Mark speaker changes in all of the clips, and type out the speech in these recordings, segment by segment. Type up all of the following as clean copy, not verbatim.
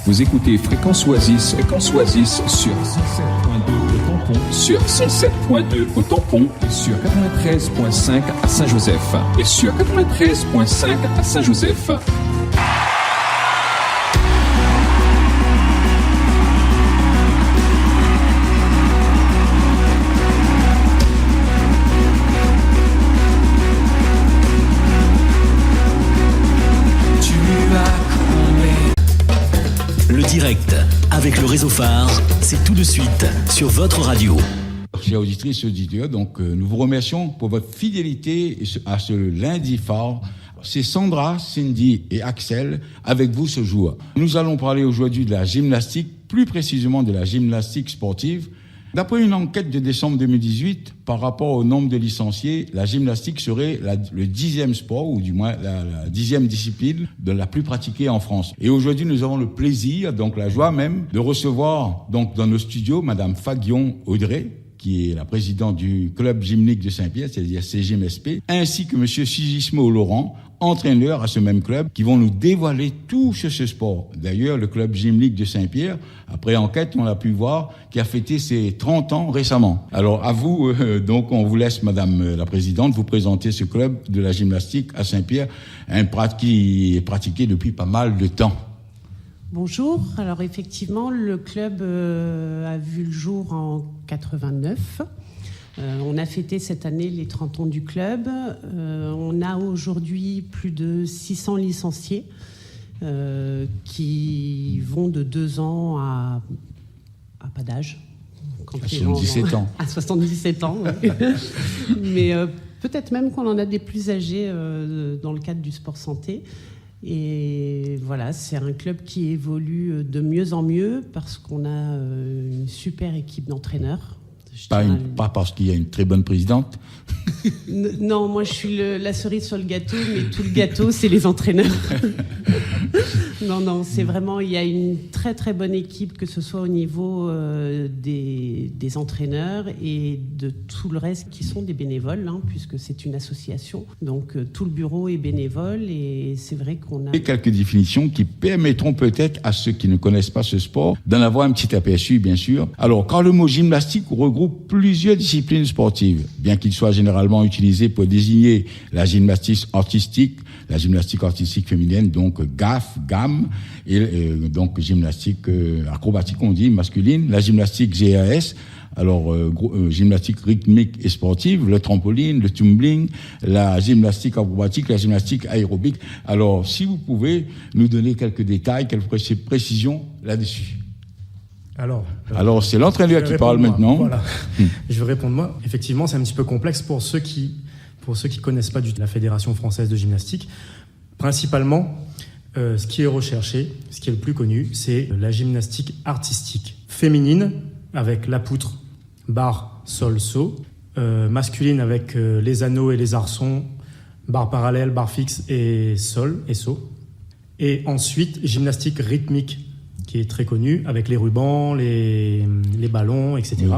Speaker 1: Vous écoutez Fréquence Oasis sur 107.2 au tampon, sur 107.2 au tampon, et sur 93.5 à Saint-Joseph, et sur 93.5 à Saint-Joseph.
Speaker 2: Direct avec le réseau phare, c'est tout de suite sur votre radio.
Speaker 3: Chers auditrices et auditeurs, donc nous vous remercions pour votre fidélité à ce lundi phare. C'est Sandra, Cindy et Axel avec vous ce jour. Nous allons parler aujourd'hui de la gymnastique, plus précisément de la gymnastique sportive. D'après une enquête de décembre 2018, par rapport au nombre de licenciés, la gymnastique serait le 10e sport, ou du moins la 10e discipline de la plus pratiquée en France. Et aujourd'hui, nous avons le plaisir, donc la joie même, de recevoir donc dans nos studios Madame Faguion Audrey, qui est la présidente du club gymnique de Saint-Pierre, c'est-à-dire CGMSP, ainsi que Monsieur Sigismo Laurent, entraîneur à ce même club, qui vont nous dévoiler tout sur ce sport. D'ailleurs, le club gymnique de Saint-Pierre, après enquête, on l'a pu voir, qui a fêté ses 30 ans récemment. Alors, à vous, donc, on vous laisse, Madame la Présidente, vous présenter ce club de la gymnastique à Saint-Pierre, qui est pratiqué depuis pas mal de temps.
Speaker 4: Bonjour. Alors, effectivement, le club a vu le jour en 89. On a fêté cette année les 30 ans du club. On a aujourd'hui plus de 600 licenciés qui vont de 2 ans à pas d'âge.
Speaker 3: À 77 ans.
Speaker 4: À 77 ans, oui. Mais peut-être même qu'on en a des plus âgés dans le cadre du sport santé. Et voilà, c'est un club qui évolue de mieux en mieux parce qu'on a une super équipe d'entraîneurs.
Speaker 3: Pas parce qu'il y a une très bonne présidente.
Speaker 4: Non, moi je suis la cerise sur le gâteau, mais tout le gâteau, c'est les entraîneurs. Non, c'est vraiment, il y a une très très bonne équipe, que ce soit au niveau des entraîneurs et de tout le reste qui sont des bénévoles, puisque c'est une association. Donc tout le bureau est bénévole et c'est vrai qu'on a...
Speaker 3: Et quelques définitions qui permettront peut-être à ceux qui ne connaissent pas ce sport d'en avoir un petit aperçu, bien sûr. Alors, quand le mot gymnastique regroupe plusieurs disciplines sportives, bien qu'il soit généralement utilisé pour désigner la gymnastique artistique féminine, donc GAM, et donc gymnastique acrobatique, on dit, masculine, la gymnastique GAS, alors gymnastique rythmique et sportive, le trampoline, le tumbling, la gymnastique acrobatique, la gymnastique aérobique. Alors, si vous pouvez nous donner quelques détails, quelques précisions là-dessus. Alors, c'est l'entraîneur qui parle maintenant.
Speaker 5: Voilà. Je vais répondre moi. Effectivement, c'est un petit peu complexe pour ceux qui connaissent pas du tout la Fédération française de gymnastique. Principalement, ce qui est recherché, ce qui est le plus connu, c'est la gymnastique artistique féminine avec la poutre, barre, sol, saut. Masculine avec les anneaux et les arçons, barre parallèle, barre fixe et sol et saut. Et ensuite, gymnastique rythmique, qui est très connu, avec les rubans, les ballons, etc. Oui.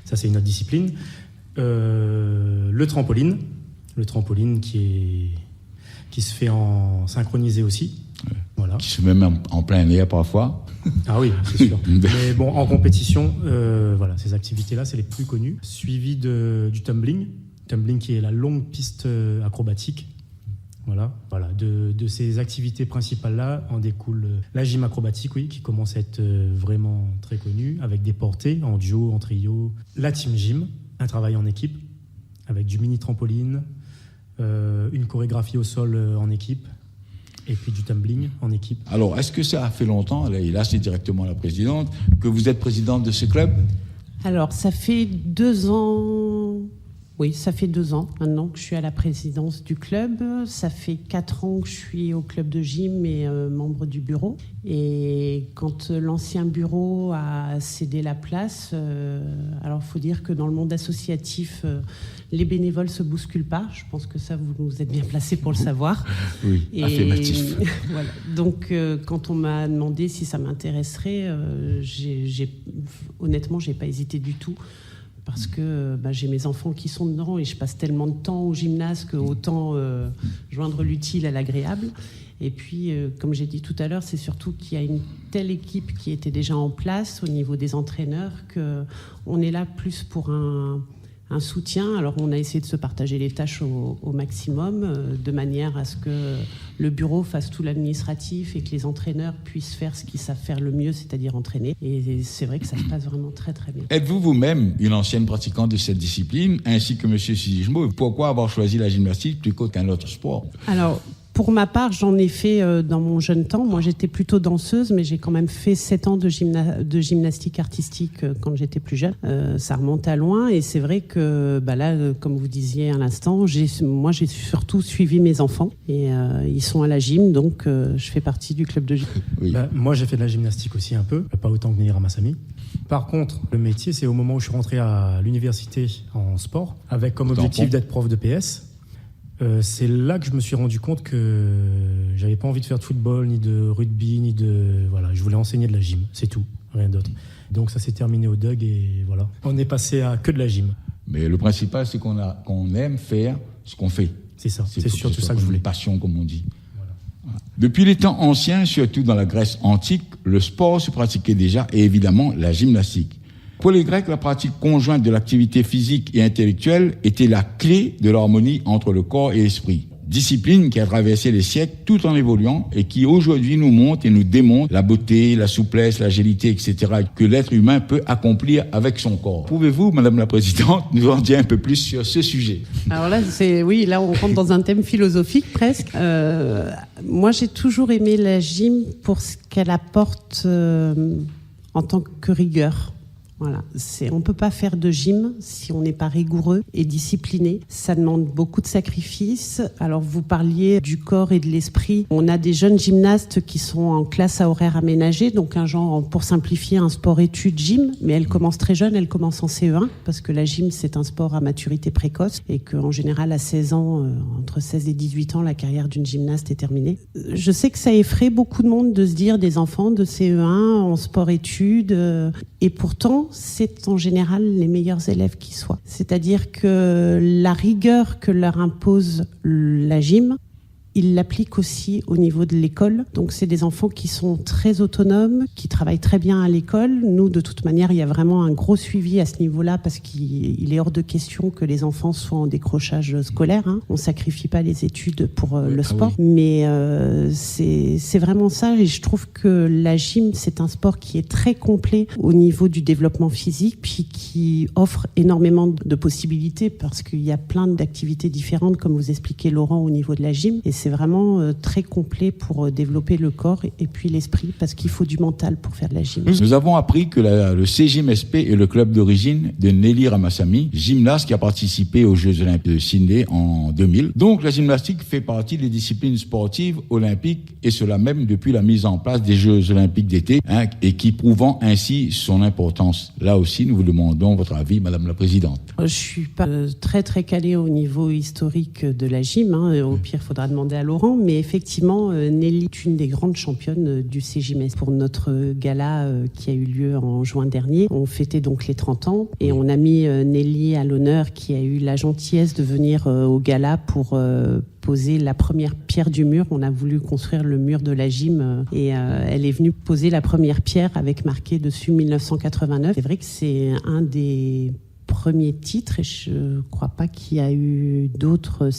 Speaker 5: Ça, c'est une autre discipline. Le trampoline qui se fait en synchronisé aussi.
Speaker 3: Ouais.
Speaker 5: Voilà.
Speaker 3: Qui se met même en plein air parfois.
Speaker 5: Ah oui, c'est sûr. Mais bon, en compétition, voilà, ces activités-là, c'est les plus connues. Suivi du tumbling. Tumbling qui est la longue piste acrobatique. Voilà. De ces activités principales-là en découle la gym acrobatique, oui, qui commence à être vraiment très connue, avec des portées en duo, en trio. La team gym, un travail en équipe, avec du mini trampoline, une chorégraphie au sol en équipe, et puis du tumbling en équipe.
Speaker 3: Alors, est-ce que ça a fait longtemps, et là c'est directement la présidente, que vous êtes présidente de ce club ?
Speaker 4: Alors, ça fait 2 ans... Oui, ça fait 2 ans maintenant que je suis à la présidence du club. Ça fait 4 ans que je suis au club de gym et membre du bureau. Et quand l'ancien bureau a cédé la place, alors il faut dire que dans le monde associatif, les bénévoles ne se bousculent pas. Je pense que ça, vous êtes bien placé pour le savoir.
Speaker 3: Oui, affirmatif.
Speaker 4: Voilà. Donc, quand on m'a demandé si ça m'intéresserait, honnêtement, je n'ai pas hésité du tout. Parce que j'ai mes enfants qui sont dedans et je passe tellement de temps au gymnase qu'autant joindre l'utile à l'agréable. Et puis, comme j'ai dit tout à l'heure, c'est surtout qu'il y a une telle équipe qui était déjà en place au niveau des entraîneurs qu'on est là plus pour un soutien. Alors, on a essayé de se partager les tâches au maximum, de manière à ce que le bureau fasse tout l'administratif et que les entraîneurs puissent faire ce qu'ils savent faire le mieux, c'est-à-dire entraîner. Et c'est vrai que ça se passe vraiment très, très bien.
Speaker 3: Êtes-vous vous-même une ancienne pratiquante de cette discipline, ainsi que M. Sigismo? Pourquoi avoir choisi la gymnastique plutôt qu'un autre sport?
Speaker 4: Alors, pour ma part, j'en ai fait dans mon jeune temps. Moi, j'étais plutôt danseuse, mais j'ai quand même fait 7 ans de gymnastique artistique quand j'étais plus jeune. Ça remonte à loin, et c'est vrai que là, comme vous disiez à l'instant, moi, j'ai surtout suivi mes enfants, et ils sont à la gym, donc je fais partie du club de gym.
Speaker 3: Oui.
Speaker 5: Moi, j'ai fait de la gymnastique aussi un peu, pas autant que Nelly Ramassamy. Par contre, le métier, c'est au moment où je suis rentré à l'université en sport, avec comme objectif d'être prof de PS. C'est là que je me suis rendu compte que j'avais pas envie de faire de football, ni de rugby, ni de... Voilà, je voulais enseigner de la gym, c'est tout, rien d'autre. Donc ça s'est terminé au DUG et voilà. On est passé à que de la gym.
Speaker 3: Mais le principal, c'est qu'on aime faire ce qu'on fait.
Speaker 5: C'est ça, c'est surtout ça que je voulais.
Speaker 3: Une passion, comme on dit. Voilà. Depuis les temps anciens, surtout dans la Grèce antique, le sport se pratiquait déjà, et évidemment la gymnastique. Pour les Grecs, la pratique conjointe de l'activité physique et intellectuelle était la clé de l'harmonie entre le corps et l'esprit. Discipline qui a traversé les siècles tout en évoluant et qui aujourd'hui nous montre et nous démontre la beauté, la souplesse, l'agilité, etc. que l'être humain peut accomplir avec son corps. Pouvez-vous, Madame la Présidente, nous en dire un peu plus sur ce sujet?
Speaker 4: Alors là, là on rentre dans un thème philosophique presque. Moi, j'ai toujours aimé la gym pour ce qu'elle apporte en tant que rigueur. Voilà, on peut pas faire de gym si on n'est pas rigoureux et discipliné. Ça demande beaucoup de sacrifices. Alors vous parliez du corps et de l'esprit. On a des jeunes gymnastes qui sont en classe à horaire aménagé, donc un genre, pour simplifier, un sport-études gym, mais elles commencent très jeunes, elles commencent en CE1, parce que la gym c'est un sport à maturité précoce et qu'en général à 16 ans, entre 16 et 18 ans, la carrière d'une gymnaste est terminée. Je sais que ça effraie beaucoup de monde de se dire des enfants de CE1 en sport-études, et pourtant c'est en général les meilleurs élèves qui soient. C'est-à-dire que la rigueur que leur impose la gym, ils l'appliquent aussi au niveau de l'école. Donc c'est des enfants qui sont très autonomes, qui travaillent très bien à l'école. Nous, de toute manière, il y a vraiment un gros suivi à ce niveau-là, parce qu'il est hors de question que les enfants soient en décrochage scolaire. On ne sacrifie pas les études pour le sport. Oui. Mais c'est vraiment ça. Et je trouve que la gym, c'est un sport qui est très complet au niveau du développement physique, puis qui offre énormément de possibilités, parce qu'il y a plein d'activités différentes, comme vous expliquez, Laurent, au niveau de la gym. Et c'est vraiment très complet pour développer le corps et puis l'esprit, parce qu'il faut du mental pour faire de la gym.
Speaker 3: Nous avons appris que le CGMSP est le club d'origine de Nelly Ramassamy, gymnaste qui a participé aux Jeux Olympiques de Sydney en 2000. Donc la gymnastique fait partie des disciplines sportives olympiques, et cela même depuis la mise en place des Jeux Olympiques d'été, et qui prouvant ainsi son importance. Là aussi, nous vous demandons votre avis, Madame la Présidente.
Speaker 4: Je suis pas très très calée au niveau historique de la gym. Au pire, il faudra demander à Laurent, mais effectivement, Nelly est une des grandes championnes du CGMS. Pour notre gala qui a eu lieu en juin dernier, on fêtait donc les 30 ans, et on a mis Nelly à l'honneur, qui a eu la gentillesse de venir au gala pour poser la première pierre du mur. On a voulu construire le mur de la gym, et elle est venue poser la première pierre avec marqué dessus 1989. C'est vrai que c'est un des premier titre, et je crois pas qu'il y a eu d'autres,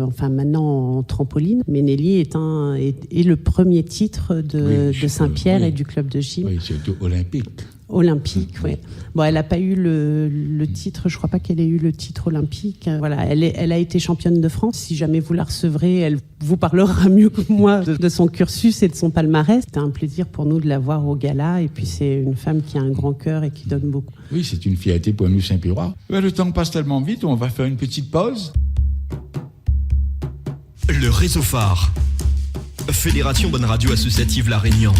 Speaker 4: enfin maintenant en trampoline, mais Nelly est le premier titre de Saint-Pierre et du club de gym.
Speaker 3: Oui, surtout olympique.
Speaker 4: Olympique, oui. Bon, elle n'a pas eu le titre, je crois pas qu'elle ait eu le titre olympique. Voilà, elle a été championne de France. Si jamais vous la recevrez, elle vous parlera mieux que moi de son cursus et de son palmarès. C'était un plaisir pour nous de la voir au gala, et puis c'est une femme qui a un grand cœur et qui donne beaucoup.
Speaker 3: Oui, c'est une fierté pour nous Saint-Pierrois. Le temps passe tellement vite, on va faire une petite pause.
Speaker 2: Le réseau phare. Fédération Bonne Radio Associative La Réunion.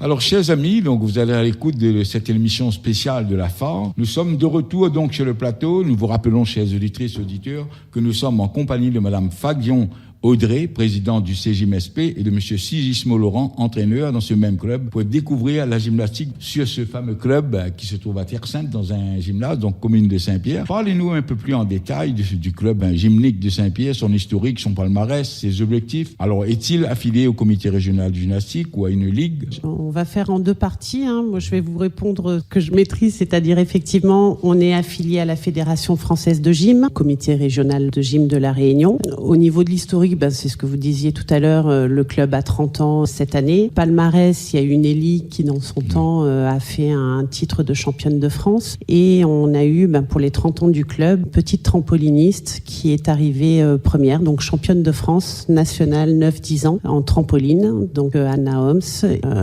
Speaker 3: Alors, chers amis, donc vous allez à l'écoute de cette émission spéciale de la phare. Nous sommes de retour donc sur le plateau. Nous vous rappelons, chers auditrices et auditeurs, que nous sommes en compagnie de Madame Faguion Audrey, président du CGIMSP, et de M. Sigismo Laurent, entraîneur dans ce même club, pour découvrir la gymnastique sur ce fameux club qui se trouve à Terre-Sainte, dans un gymnase, donc commune de Saint-Pierre. Parlez-nous un peu plus en détail du club gymnique de Saint-Pierre, son historique, son palmarès, ses objectifs. Alors, est-il affilié au comité régional de gymnastique ou à une ligue?
Speaker 4: On va faire en deux parties. Moi, je vais vous répondre ce que je maîtrise, c'est-à-dire effectivement, on est affilié à la Fédération française de gym, comité régional de gym de la Réunion. Au niveau de l'historique, c'est ce que vous disiez tout à l'heure, le club a 30 ans cette année. Palmarès, il y a une Élie qui, dans son temps, a fait un titre de championne de France. Et on a eu, pour les 30 ans du club, une petite trampoliniste qui est arrivée première, donc championne de France nationale 9-10 ans en trampoline, donc Anna Homs.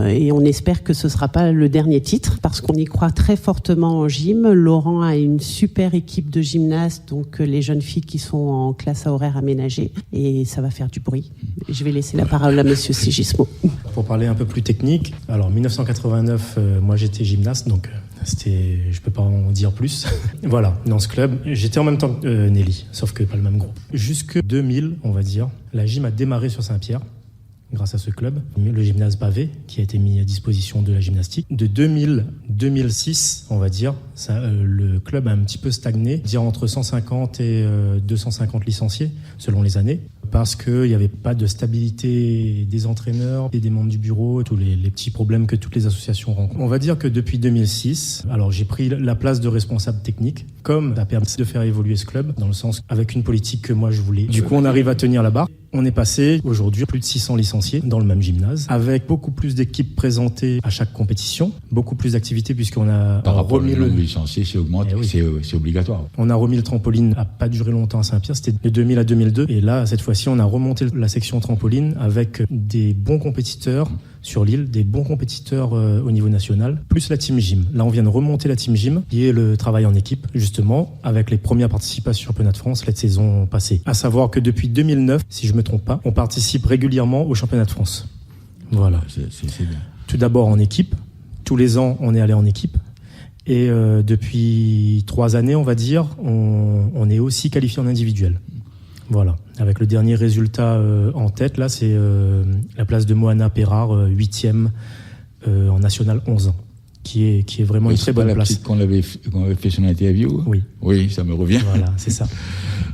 Speaker 4: Et on espère que ce ne sera pas le dernier titre, parce qu'on y croit très fortement en gym. Laurent a une super équipe de gymnastes, donc les jeunes filles qui sont en classe à horaire aménagée. Et ça va faire du bruit. Je vais laisser la parole à Monsieur Sigismo.
Speaker 5: Pour parler un peu plus technique, alors 1989, moi j'étais gymnaste, donc je peux pas en dire plus. Voilà, dans ce club, j'étais en même temps que Nelly, sauf que pas le même groupe. Jusque 2000, on va dire, la gym a démarré sur Saint-Pierre, grâce à ce club, le gymnase pavé qui a été mis à disposition de la gymnastique. De 2006, on va dire, le club a un petit peu stagné, dire entre 150 et 250 licenciés selon les années, parce qu'il n'y avait pas de stabilité des entraîneurs et des membres du bureau, tous les petits problèmes que toutes les associations rencontrent. On va dire que depuis 2006, alors j'ai pris la place de responsable technique, comme ça a permis de faire évoluer ce club, dans le sens avec une politique que moi je voulais. Du coup, on arrive à tenir la barre. On est passé aujourd'hui à plus de 600 licenciés dans le même gymnase, avec beaucoup plus d'équipes présentées à chaque compétition, beaucoup plus d'activités puisqu'on a
Speaker 3: par rapport au nombre de licenciés, c'est augmenté, c'est obligatoire.
Speaker 5: On a remis le trampoline, a pas duré longtemps à Saint-Pierre, c'était de 2000 à 2002, et là cette fois-ci on a remonté la section trampoline avec des bons compétiteurs sur l'île, des bons compétiteurs au niveau national, plus la team gym. Là, on vient de remonter la team gym, qui est le travail en équipe, justement, avec les premières participations au championnat de France la saison passée. À savoir que depuis 2009, si je me trompe pas, on participe régulièrement au championnat de France. Voilà.
Speaker 3: C'est bien.
Speaker 5: Tout d'abord en équipe. Tous les ans, on est allé en équipe. Et depuis 3 années, on va dire, on est aussi qualifié en individuel. Voilà. Avec le dernier résultat en tête, là, c'est la place de Moana Perrard, 8e en national 11 ans, qui est vraiment une très bonne place.
Speaker 3: C'est qu'on avait fait son interview.
Speaker 5: Oui.
Speaker 3: Oui, ça me revient.
Speaker 5: Voilà, c'est ça.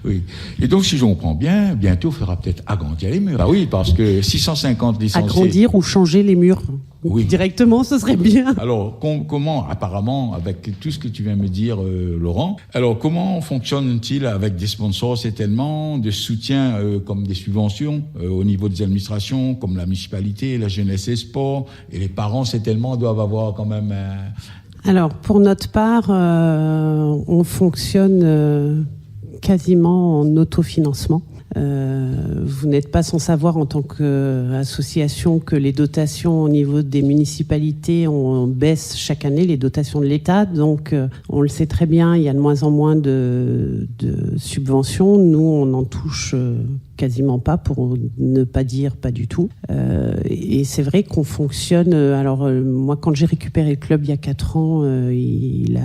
Speaker 3: Oui. Et donc, si je comprends bien, bientôt, il faudra peut-être agrandir les murs. Ah oui, parce que 650 licenciés.
Speaker 4: Agrandir ou changer les murs.
Speaker 3: Oui.
Speaker 4: Directement, ce serait bien.
Speaker 3: Alors, comment, apparemment, avec tout ce que tu viens me dire, Laurent, alors comment fonctionne-t-il avec des sponsors? C'est tellement de soutien comme des subventions au niveau des administrations, comme la municipalité, la jeunesse et sport, et les parents, c'est tellement doivent avoir quand même...
Speaker 4: Alors, pour notre part, on fonctionne quasiment en autofinancement. Vous n'êtes pas sans savoir en tant qu'association que les dotations au niveau des municipalités on baisse chaque année, les dotations de l'État. Donc on le sait très bien, il y a de moins en moins de subventions. Nous, on en touche quasiment pas, pour ne pas dire pas du tout. Et c'est vrai qu'on fonctionne... Alors moi, quand j'ai récupéré le club il y a 4 ans, il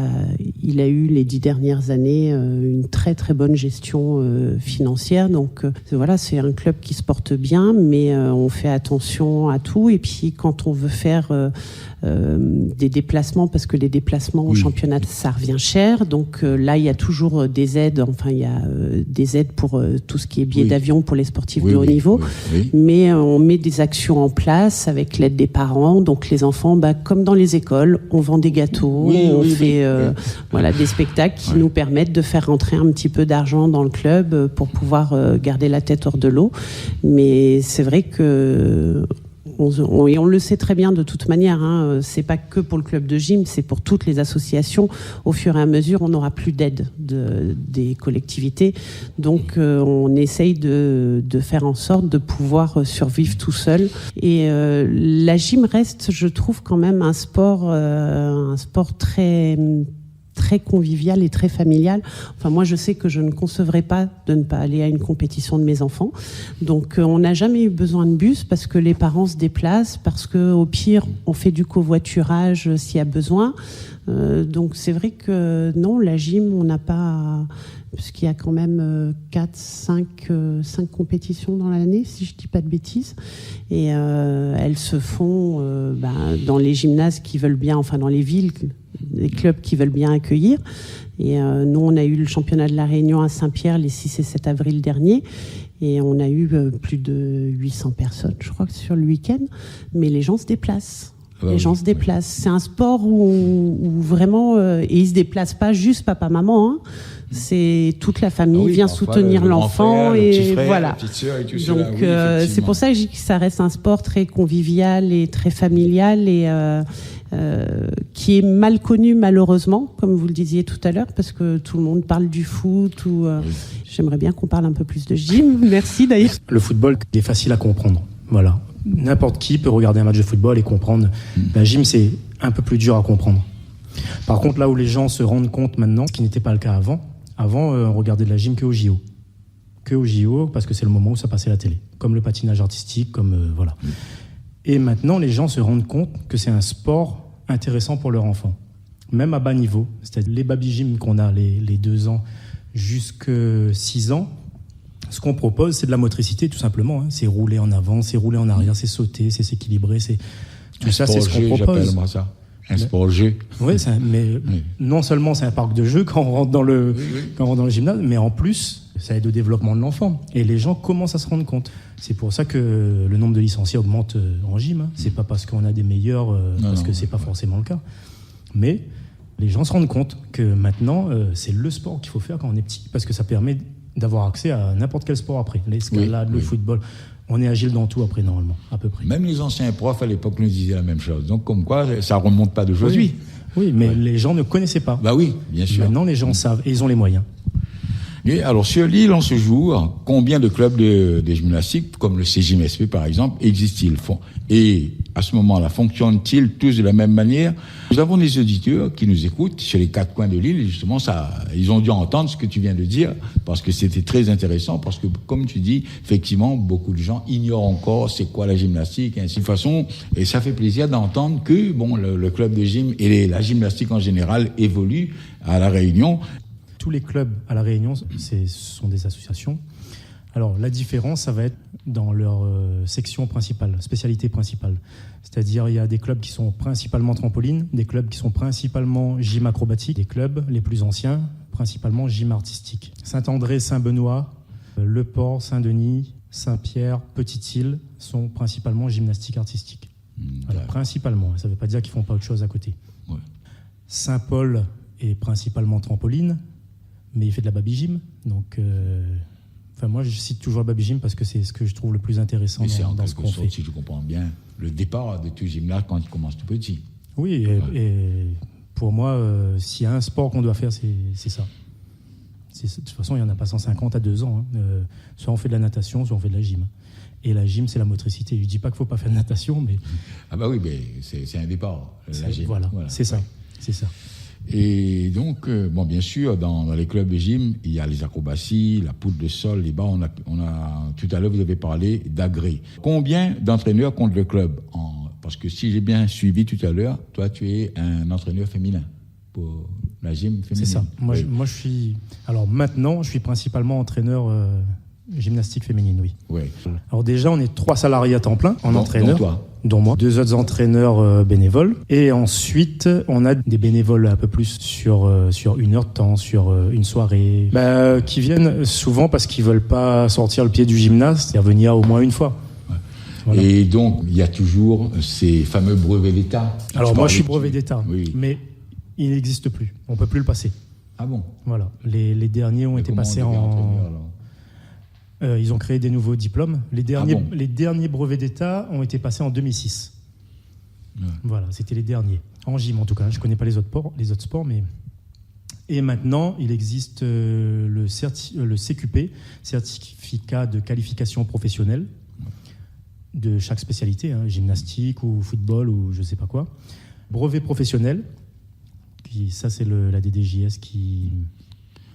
Speaker 4: a eu les 10 dernières années une très très bonne gestion financière. Donc voilà, c'est un club qui se porte bien, mais on fait attention à tout. Et puis quand on veut faire des déplacements, parce que les déplacements au championnat, ça revient cher. Donc là, il y a toujours des aides. Enfin, il y a des aides pour tout ce qui est billets d'avion pour les sportifs de haut niveau. Mais on met des actions en place avec l'aide des parents. Donc les enfants, comme dans les écoles, on vend des gâteaux, on fait voilà, des spectacles qui nous permettent de faire rentrer un petit peu d'argent dans le club pour pouvoir garder la tête hors de l'eau. Mais c'est vrai que... Et on le sait très bien de toute manière, hein, c'est pas que pour le club de gym, c'est pour toutes les associations. Au fur et à mesure, on n'aura plus d'aide des collectivités. Donc on essaye de faire en sorte de pouvoir survivre tout seul. Et la gym reste, je trouve, quand même un sport très très convivial et très familial. Enfin, moi, je sais que je ne concevrais pas de ne pas aller à une compétition de mes enfants. Donc, on n'a jamais eu besoin de bus parce que les parents se déplacent, parce qu'au pire, on fait du covoiturage s'il y a besoin. Donc, c'est vrai que non, la gym, on n'a pas... Puisqu'il y a quand même 5 compétitions dans l'année, si je ne dis pas de bêtises. Et elles se font dans les gymnases qui veulent bien, enfin dans les villes, les clubs qui veulent bien accueillir. Et nous, on a eu le championnat de la Réunion à Saint-Pierre les 6 et 7 avril dernier. Et on a eu plus de 800 personnes, je crois, sur le week-end. Mais les gens se déplacent. Les gens se déplacent. C'est un sport où vraiment... et ils ne se déplacent pas juste papa-maman, hein. C'est toute la famille vient soutenir l'enfant et voilà. Donc c'est pour ça que je dis que ça reste un sport très convivial et très familial et qui est mal connu malheureusement, comme vous le disiez tout à l'heure, parce que tout le monde parle du foot. J'aimerais bien qu'on parle un peu plus de gym. Merci d'ailleurs.
Speaker 5: Le football est facile à comprendre. Voilà. N'importe qui peut regarder un match de football et comprendre. La gym, c'est un peu plus dur à comprendre. Par contre, là où les gens se rendent compte maintenant, ce qui n'était pas le cas avant, on regardait de la gym que au JO. Que au JO, parce que c'est le moment où ça passait à la télé. Comme le patinage artistique, voilà. Et maintenant, les gens se rendent compte que c'est un sport intéressant pour leur enfant. Même à bas niveau. C'est-à-dire les baby gym qu'on a, les 2 ans jusqu'à 6 ans, ce qu'on propose, c'est de la motricité, tout simplement. Hein. C'est rouler en avant, c'est rouler en arrière, c'est sauter, c'est s'équilibrer, tout ça, c'est ce qu'on propose.
Speaker 3: J'appelle moi ça. Un sport-jeu.
Speaker 5: Oui, mais non seulement c'est un parc de jeux quand on rentre dans le gymnase, mais en plus, ça aide au développement de l'enfant. Et les gens commencent à se rendre compte. C'est pour ça que le nombre de licenciés augmente en gym. Hein. C'est pas parce qu'on a des meilleurs, c'est pas forcément le cas. Mais les gens se rendent compte que maintenant, c'est le sport qu'il faut faire quand on est petit, parce que ça permet d'avoir accès à n'importe quel sport après. L'escalade, le football... On est agile dans tout après, normalement, à peu près.
Speaker 3: Même les anciens profs, à l'époque, nous disaient la même chose. Donc, comme quoi, ça ne remonte pas d'aujourd'hui.
Speaker 5: Oui, mais les gens ne connaissaient pas.
Speaker 3: Bah oui, bien sûr.
Speaker 5: Maintenant, les gens savent et ils ont les moyens.
Speaker 3: Et alors, sur l'île, en ce jour, combien de clubs de gymnastique, comme le CGMSP, par exemple, existent-ils? Et à ce moment-là, fonctionnent-ils tous de la même manière? Nous avons des auditeurs qui nous écoutent sur les 4 coins de l'île, et justement, ils ont dû entendre ce que tu viens de dire, parce que c'était très intéressant, parce que, comme tu dis, effectivement, beaucoup de gens ignorent encore c'est quoi la gymnastique, et ainsi de façon, et ça fait plaisir d'entendre que, le club de gym et la gymnastique en général évoluent à La Réunion.
Speaker 5: Tous les clubs à La Réunion, ce sont des associations. Alors, la différence, ça va être dans leur section principale, spécialité principale. C'est-à-dire, il y a des clubs qui sont principalement trampoline, des clubs qui sont principalement gym acrobatique, des clubs, les plus anciens, principalement gym artistique. Saint-André, Saint-Benoît, Le Port, Saint-Denis, Saint-Pierre, Petite-Île sont principalement gymnastique artistique. Voilà, principalement. Ça ne veut pas dire qu'ils ne font pas autre chose à côté. Ouais. Saint-Paul est principalement trampoline, mais il fait de la baby gym. Donc, moi, je cite toujours la baby gym parce que c'est ce que je trouve le plus intéressant dans ce qu'on fait.
Speaker 3: Si je comprends bien, le départ de tout gymnase quand il commence tout petit.
Speaker 5: Oui, et pour moi, s'il y a un sport qu'on doit faire, c'est ça. De toute façon, il n'y en a pas 150 à 2 ans. Hein. Soit on fait de la natation, soit on fait de la gym. Et la gym, c'est la motricité. Je ne dis pas qu'il ne faut pas faire de natation, mais...
Speaker 3: Ah bah oui, mais c'est un départ, la gym.
Speaker 5: Voilà, c'est ça. C'est ça.
Speaker 3: Et donc, bien sûr, dans les clubs de gym, il y a les acrobaties, la poudre de sol, les bas. On a tout à l'heure, vous avez parlé d'agré. Combien d'entraîneurs compte le club? Parce que si j'ai bien suivi tout à l'heure, toi, tu es un entraîneur féminin pour la gym féminine.
Speaker 5: C'est ça. Moi, maintenant, je suis principalement entraîneur gymnastique féminine, oui. Alors déjà, on est 3 salariés à temps plein en entraîneur. Dont moi, 2 autres entraîneurs bénévoles. Et ensuite, on a des bénévoles un peu plus sur 1 heure de temps, sur une soirée, qui viennent souvent parce qu'ils ne veulent pas sortir le pied du gymnase et revenir au moins une fois. Voilà.
Speaker 3: Et donc, il y a toujours ces fameux brevets d'État.
Speaker 5: Alors moi, je suis brevet d'État, mais il n'existe plus. On ne peut plus le passer.
Speaker 3: Ah bon?
Speaker 5: Voilà. Les derniers ont été passés ils ont créé des nouveaux diplômes. Les derniers brevets d'État ont été passés en 2006. Ouais. Voilà, c'était les derniers. En gym, en tout cas. Je ne connais pas les autres sports, mais... Et maintenant, il existe le CQP, certificat de qualification professionnelle, de chaque spécialité, gymnastique ou football ou je ne sais pas quoi. Brevet professionnel, Ça, c'est la DDJS qui...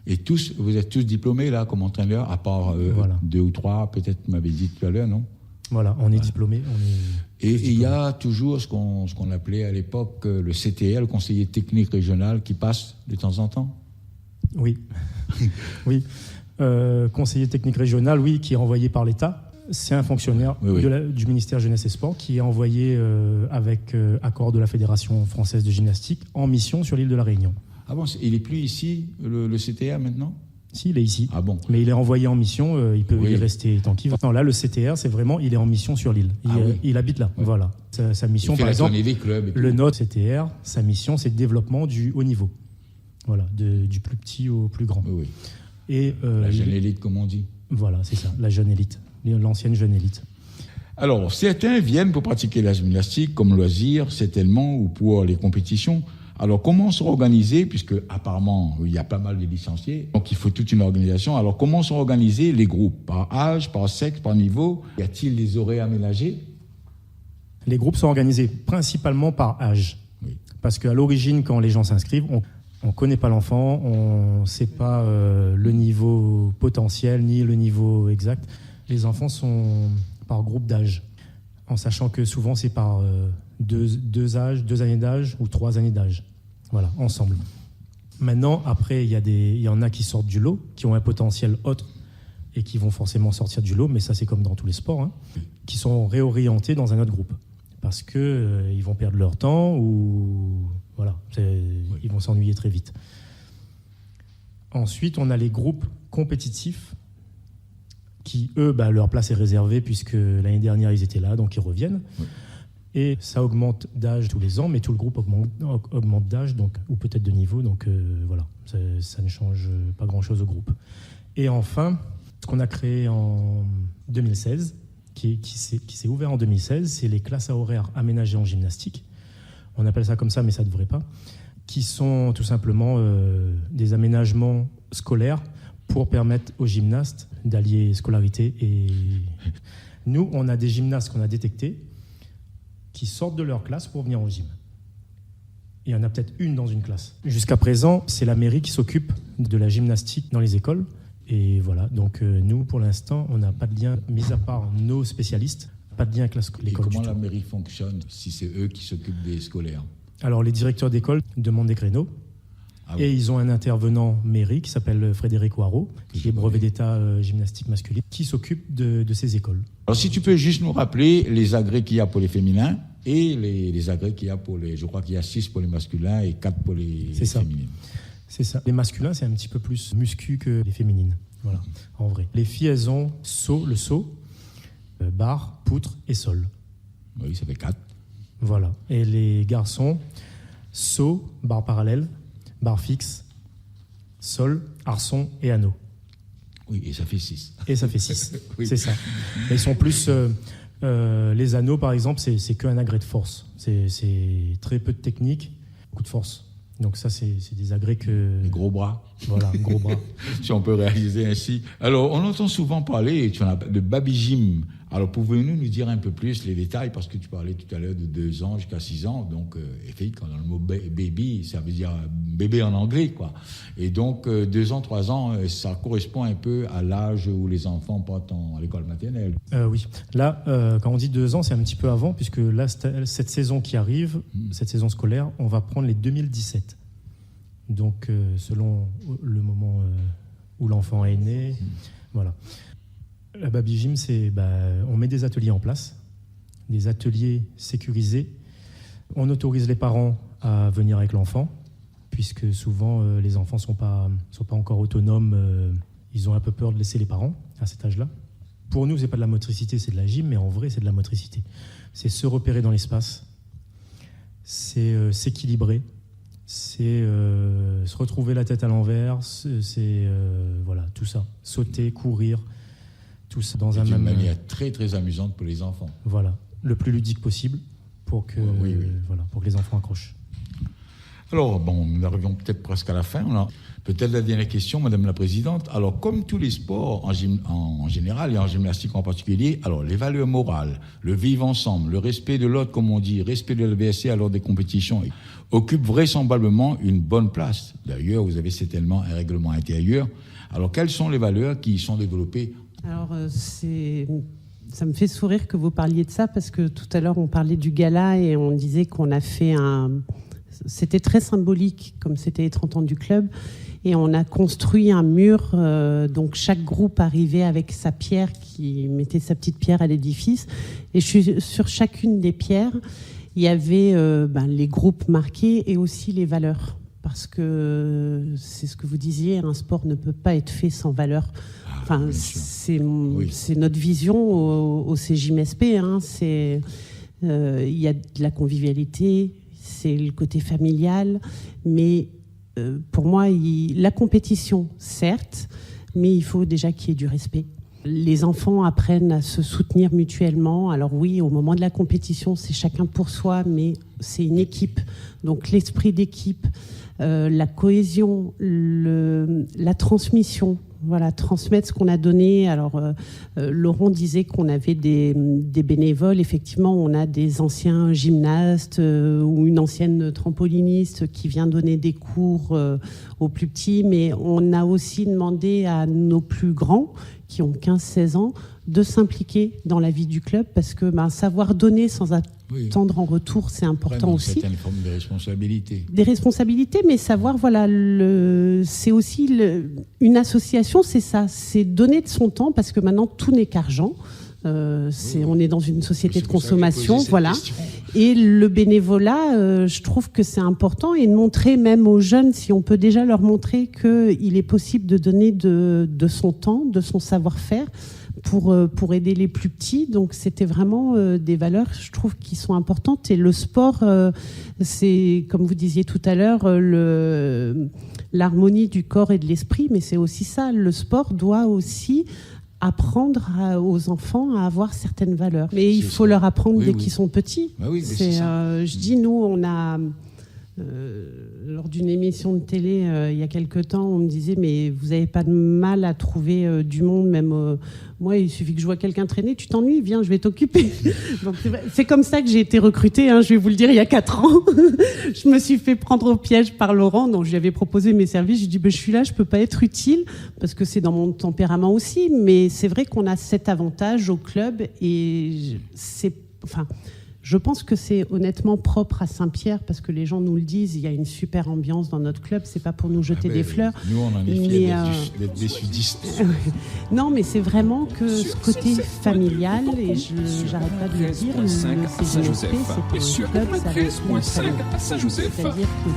Speaker 3: Et vous êtes tous diplômés là comme entraîneurs, à part
Speaker 5: Voilà.
Speaker 3: 2 ou 3, peut-être vous m'avez dit tout à l'heure, non?
Speaker 5: Voilà, on est diplômés.
Speaker 3: Et il y a toujours ce qu'on appelait à l'époque le CTR, le conseiller technique régional, qui passe de temps en temps?
Speaker 5: Oui. Oui. Conseiller technique régional, oui, qui est envoyé par l'État. C'est un fonctionnaire du ministère Jeunesse et Sport qui est envoyé avec accord de la Fédération française de gymnastique en mission sur l'île de la Réunion.
Speaker 3: Ah bon, il n'est plus ici, le CTR maintenant?
Speaker 5: Si, il est ici.
Speaker 3: Ah bon?
Speaker 5: Mais il est envoyé en mission, il peut y rester tant qu'il veut. Non, là, le CTR, c'est vraiment, il est en mission sur l'île. Il habite là, voilà. Sa mission, par exemple,
Speaker 3: des clubs
Speaker 5: le nôtre CTR, sa mission, c'est le développement du haut niveau. Voilà, du plus petit au plus grand.
Speaker 3: Oui.
Speaker 5: Et,
Speaker 3: la jeune élite, comme on dit.
Speaker 5: Voilà, c'est ça, la jeune élite, l'ancienne jeune élite.
Speaker 3: Alors, certains viennent pour pratiquer la gymnastique comme loisir, certainement, ou pour les compétitions. Alors, comment sont organisés, puisque apparemment, il y a pas mal de licenciés, donc il faut toute une organisation. Alors, comment sont organisés les groupes? Par âge, par sexe, par niveau? Y a-t-il des horaires aménagés?
Speaker 5: Les groupes sont organisés principalement par âge.
Speaker 3: Oui.
Speaker 5: Parce qu'à l'origine, quand les gens s'inscrivent, on ne connaît pas l'enfant, on ne sait pas le niveau potentiel ni le niveau exact. Les enfants sont par groupe d'âge, en sachant que souvent c'est par deux années d'âge ou 3 années d'âge. Voilà, ensemble. Maintenant, après, il y en a qui sortent du lot, qui ont un potentiel autre et qui vont forcément sortir du lot, mais ça c'est comme dans tous les sports, hein, qui sont réorientés dans un autre groupe. Parce qu'ils vont perdre leur temps ou voilà, ils vont s'ennuyer très vite. Ensuite, on a les groupes compétitifs qui, eux, leur place est réservée puisque l'année dernière, ils étaient là, donc ils reviennent. Oui. Et ça augmente d'âge tous les ans, mais tout le groupe augmente d'âge donc, ou peut-être de niveau. Donc voilà, ça ne change pas grand-chose au groupe. Et enfin, ce qu'on a créé en 2016, qui s'est ouvert en 2016, c'est les classes à horaires aménagées en gymnastique. On appelle ça comme ça, mais ça ne devrait pas. Qui sont tout simplement des aménagements scolaires pour permettre aux gymnastes d'allier scolarité et... Nous, on a des gymnastes qu'on a détectés qui sortent de leur classe pour venir au gym. Il y en a peut-être une dans une classe. Jusqu'à présent, c'est la mairie qui s'occupe de la gymnastique dans les écoles. Et voilà, donc nous, pour l'instant, on n'a pas de lien, mis à part nos spécialistes, pas de lien avec l'école du tout.
Speaker 3: Et comment la mairie fonctionne si c'est eux qui s'occupent des scolaires?
Speaker 5: Alors, les directeurs d'école demandent des créneaux. Et ils ont un intervenant mairie qui s'appelle Frédéric Ouarot, qui est brevet d'État gymnastique masculine, qui s'occupe de ces écoles.
Speaker 3: Alors si tu peux juste nous rappeler les agrès qu'il y a pour les féminins et les agrès qu'il y a pour les... Je crois qu'il y a 6 pour les masculins et 4 pour les féminines.
Speaker 5: C'est ça. Les masculins, c'est un petit peu plus muscu que les féminines. Voilà, en vrai. Les filles, elles ont le saut, barre, poutre et sol.
Speaker 3: Oui, ça fait 4.
Speaker 5: Voilà. Et les garçons, saut, barre parallèle, barre fixe, sol, arçon et anneau.
Speaker 3: Oui, et ça fait 6.
Speaker 5: Et ça fait 6,
Speaker 3: oui. C'est ça.
Speaker 5: Ils sont plus... les anneaux, par exemple, c'est qu'un agrès de force. C'est très peu de technique, beaucoup de force. Donc ça, c'est des agrès que...
Speaker 3: Les gros bras.
Speaker 5: Voilà, gros bras.
Speaker 3: Si on peut réaliser ainsi. Alors, on entend souvent parler de baby gym. Alors, pouvez-vous nous dire un peu plus les détails? Parce que tu parlais tout à l'heure de 2 ans jusqu'à 6 ans. Donc, effectivement, dans le mot baby, ça veut dire bébé en anglais, quoi. Et donc, 2 ans, 3 ans, ça correspond un peu à l'âge où les enfants partent à l'école maternelle.
Speaker 5: Oui. Là, quand on dit 2 ans, c'est un petit peu avant, puisque là, cette saison qui arrive, cette saison scolaire, on va prendre les 2017. Donc, selon le moment où l'enfant est né, voilà. La baby gym, on met des ateliers en place, des ateliers sécurisés. On autorise les parents à venir avec l'enfant, puisque souvent les enfants sont pas encore autonomes. Ils ont un peu peur de laisser les parents à cet âge-là. Pour nous, c'est pas de la motricité, c'est de la gym, mais en vrai, c'est de la motricité. C'est se repérer dans l'espace, c'est s'équilibrer. C'est se retrouver la tête à l'envers, c'est voilà, tout ça. Sauter, courir, tout ça dans un même...
Speaker 3: une manière très très amusante pour les enfants.
Speaker 5: Voilà, le plus ludique possible pour que, voilà, pour que les enfants accrochent.
Speaker 3: Alors, bon, nous arrivons peut-être presque à la fin. Alors, peut-être la dernière question, Madame la Présidente. Alors, comme tous les sports en général et en gymnastique en particulier, alors les valeurs morales, le vivre ensemble, le respect de l'autre, comme on dit, respect de l'adversaire lors des compétitions, occupent vraisemblablement une bonne place. D'ailleurs, vous avez certainement un règlement intérieur. Alors, quelles sont les valeurs qui y sont développées?
Speaker 4: Alors, ça me fait sourire que vous parliez de ça, parce que tout à l'heure, on parlait du gala et on disait qu'on a fait C'était très symbolique, comme c'était les 30 ans du club. Et on a construit un mur, donc chaque groupe arrivait avec sa pierre, qui mettait sa petite pierre à l'édifice. Et sur chacune des pierres, il y avait les groupes marqués et aussi les valeurs. Parce que c'est ce que vous disiez, un sport ne peut pas être fait sans valeurs. Enfin, c'est notre vision au CJMSP. Hein. Il y a de la convivialité, c'est le côté familial, mais pour moi, la compétition, certes, mais il faut déjà qu'il y ait du respect. Les enfants apprennent à se soutenir mutuellement. Alors oui, au moment de la compétition, c'est chacun pour soi, mais c'est une équipe. Donc l'esprit d'équipe, la cohésion, la transmission. Voilà, transmettre ce qu'on a donné. Alors, Laurent disait qu'on avait des bénévoles. Effectivement, on a des anciens gymnastes ou une ancienne trampoliniste qui vient donner des cours aux plus petits. Mais on a aussi demandé à nos plus grands, qui ont 15-16 ans, de s'impliquer dans la vie du club, parce que savoir donner sans attendre en retour, c'est important. Vraiment, aussi.
Speaker 3: C'est une forme de responsabilité.
Speaker 4: Des responsabilités, mais savoir, voilà, c'est aussi une association, c'est ça, c'est donner de son temps, parce que maintenant tout n'est qu'argent. On est dans une société de consommation, voilà. Et le bénévolat, je trouve que c'est important, et de montrer même aux jeunes, si on peut déjà leur montrer qu'il est possible de donner de son temps, de son savoir-faire, pour aider les plus petits. Donc c'était vraiment des valeurs, je trouve, qui sont importantes. Et le sport, c'est, comme vous disiez tout à l'heure, l'harmonie du corps et de l'esprit, mais c'est aussi ça. Le sport doit aussi apprendre aux enfants à avoir certaines valeurs. Mais il faut leur apprendre dès qu'ils sont petits.
Speaker 3: Bah oui, c'est ça.
Speaker 4: Je dis, nous, on a... lors d'une émission de télé il y a quelque temps, on me disait mais vous n'avez pas de mal à trouver du monde, même moi il suffit que je vois quelqu'un traîner, tu t'ennuies, viens, je vais t'occuper. Donc c'est comme ça que j'ai été recrutée, hein, je vais vous le dire, il y a 4 ans. Je me suis fait prendre au piège par Laurent, donc je lui avais proposé mes services, je lui ai dit je suis là, je peux pas être utile parce que c'est dans mon tempérament aussi, mais c'est vrai qu'on a cet avantage au club et je pense que c'est honnêtement propre à Saint-Pierre, parce que les gens nous le disent, il y a une super ambiance dans notre club, c'est pas pour nous jeter des fleurs.
Speaker 3: Nous, on en est fiers d'être des sudistes.
Speaker 4: Non, mais c'est vraiment que ce côté familial, et j'arrête pas de le dire, le CJMSP, c'est
Speaker 1: et sur 93.5 à Saint-Joseph.
Speaker 4: C'est-à-dire que